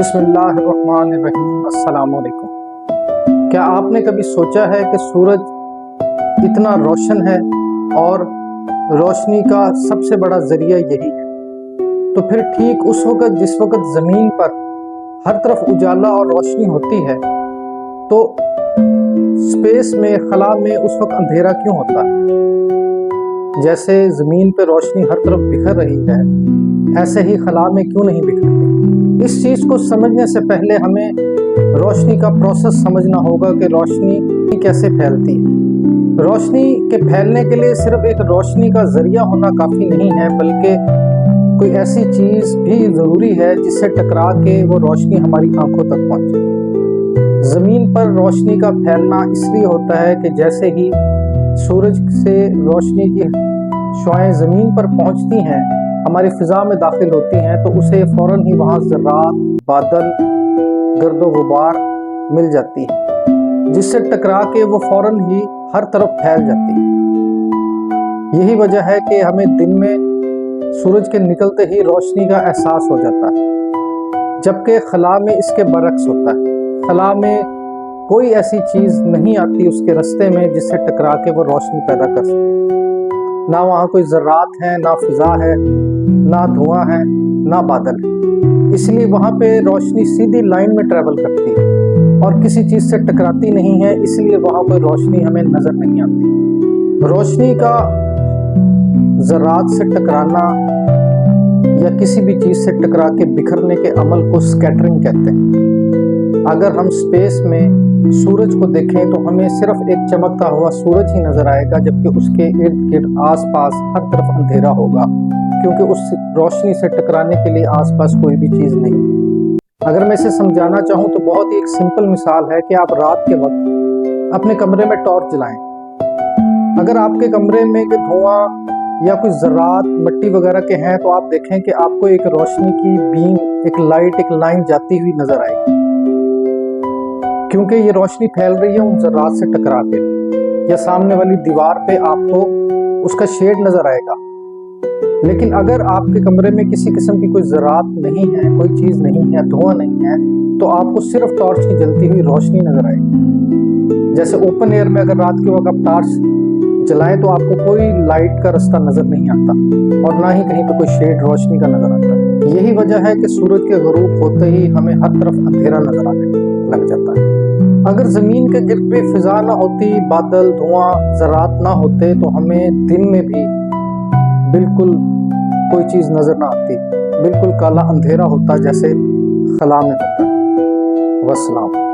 بسم اللہ الرحمن الرحیم۔ السلام علیکم۔ کیا آپ نے کبھی سوچا ہے کہ سورج اتنا روشن ہے اور روشنی کا سب سے بڑا ذریعہ یہی ہے؟ تو پھر ٹھیک اس وقت جس وقت زمین پر ہر طرف اجالا اور روشنی ہوتی ہے تو اسپیس میں، خلا میں اس وقت اندھیرا کیوں ہوتا ہے؟ جیسے زمین پہ روشنی ہر طرف بکھر رہی ہے، ایسے ہی خلا میں کیوں نہیں بکھرتی؟ اس چیز کو سمجھنے سے پہلے ہمیں روشنی کا پروسیس سمجھنا ہوگا کہ روشنی کیسے پھیلتی ہے۔ روشنی کے پھیلنے کے لیے صرف ایک روشنی کا ذریعہ ہونا کافی نہیں ہے، بلکہ کوئی ایسی چیز بھی ضروری ہے جس سے ٹکرا کے وہ روشنی ہماری آنکھوں تک پہنچے۔ زمین پر روشنی کا پھیلنا اس لیے ہوتا ہے کہ جیسے ہی سورج سے روشنی کی شعاعیں زمین پر پہنچتی ہیں، ہماری فضا میں داخل ہوتی ہیں، تو اسے فوراً ہی وہاں ذرات، بادل، گرد و غبار مل جاتی ہے، جس سے ٹکرا کے وہ فوراً ہی ہر طرف پھیل جاتی ہے۔ یہی وجہ ہے کہ ہمیں دن میں سورج کے نکلتے ہی روشنی کا احساس ہو جاتا ہے، جبکہ خلا میں اس کے برعکس ہوتا ہے۔ خلا میں کوئی ایسی چیز نہیں آتی اس کے رستے میں جس سے ٹکرا کے وہ روشنی پیدا کر سکے۔ نہ وہاں کوئی ذرات ہیں، نہ فضا ہے، نہ دھواں ہے، نہ بادل ہے۔ اس لیے وہاں پہ روشنی سیدھی لائن میں ٹریول کرتی ہے اور کسی چیز سے ٹکراتی نہیں ہے، اس لیے وہاں کوئی روشنی ہمیں نظر نہیں آتی۔ روشنی کا ذرات سے ٹکرانا یا کسی بھی چیز سے ٹکرا کے بکھرنے کے عمل کو سکیٹرنگ کہتے ہیں۔ اگر ہم اسپیس میں سورج کو دیکھیں تو ہمیں صرف ایک چمکتا ہوا سورج ہی نظر آئے گا، جبکہ اس کے ارد گرد آس پاس ہر طرف اندھیرا ہوگا، کیونکہ اس روشنی سے ٹکرانے کے لیے آس پاس کوئی بھی چیز نہیں۔ اگر میں اسے سمجھانا چاہوں تو بہت ہی ایک سمپل مثال ہے کہ آپ رات کے وقت اپنے کمرے میں ٹارچ جلائیں۔ اگر آپ کے کمرے میں دھواں یا کچھ ذرات مٹی وغیرہ کے ہیں تو آپ دیکھیں کہ آپ کو ایک روشنی کی بیم، ایک لائٹ، ایک لائن جاتی ہوئی نظر آئے گی، کیونکہ یہ روشنی پھیل رہی ہے ان ذرات سے ٹکرا کے۔ یا سامنے والی دیوار پہ آپ کو اس کا شیڈ نظر آئے گا۔ لیکن اگر آپ کے کمرے میں کسی قسم کی کوئی ذرات نہیں ہے، کوئی چیز نہیں ہے، دھواں نہیں ہے، تو آپ کو صرف ٹارچ کی جلتی ہوئی روشنی نظر آئے گی۔ جیسے اوپن ایئر میں اگر رات کے وقت آپ ٹارچ جلائیں تو آپ کو کوئی لائٹ کا رستہ نظر نہیں آتا اور نہ ہی کہیں پہ کوئی شیڈ روشنی کا نظر آتا ہے۔ یہی وجہ ہے کہ سورج کے غروب ہوتے ہی ہمیں ہر طرف اندھیرا نظر آنے لگ جاتا ہے۔ اگر زمین کے گرد بھی فضا نہ ہوتی، بادل، دھواں، ذرات نہ ہوتے تو ہمیں دن میں بھی بالکل کوئی چیز نظر نہ آتی، بالکل کالا اندھیرا ہوتا جیسے خلا میں ہوتا ہے۔ والسلام۔